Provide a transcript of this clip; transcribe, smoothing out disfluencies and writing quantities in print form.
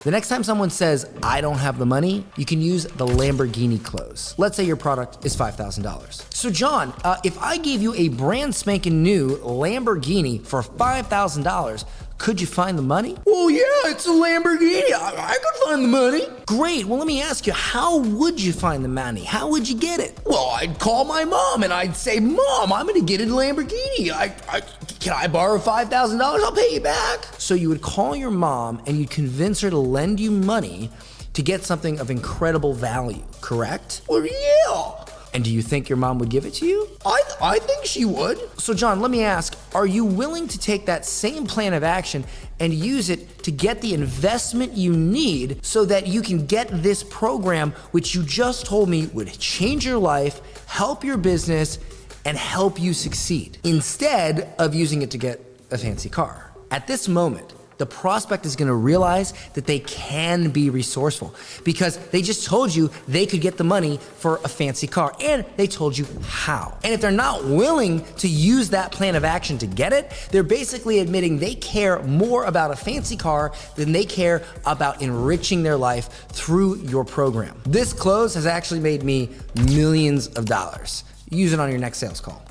The next time someone says, I don't have the money, you can use the Lamborghini close. Let's say your product is $5,000. So John, if I gave you a brand spanking new Lamborghini for $5,000, could you find the money? Well, yeah, it's a Lamborghini. I could find the money. Great. Well, let me ask you, how would you find the money? How would you get it? Well, I'd call my mom and I'd say, Mom, I'm gonna get a Lamborghini. Can I borrow $5,000? I'll pay you back. So you would call your mom and you'd convince her to lend you money to get something of incredible value, correct? Well, yeah. And do you think your mom would give it to you? I think she would. So John, let me ask, are you willing to take that same plan of action and use it to get the investment you need so that you can get this program, which you just told me would change your life, help your business, and help you succeed, instead of using it to get a fancy car? At this moment, the prospect is gonna realize that they can be resourceful because they just told you they could get the money for a fancy car and they told you how. And if they're not willing to use that plan of action to get it, they're basically admitting they care more about a fancy car than they care about enriching their life through your program. This close has actually made me millions of dollars. Use it on your next sales call.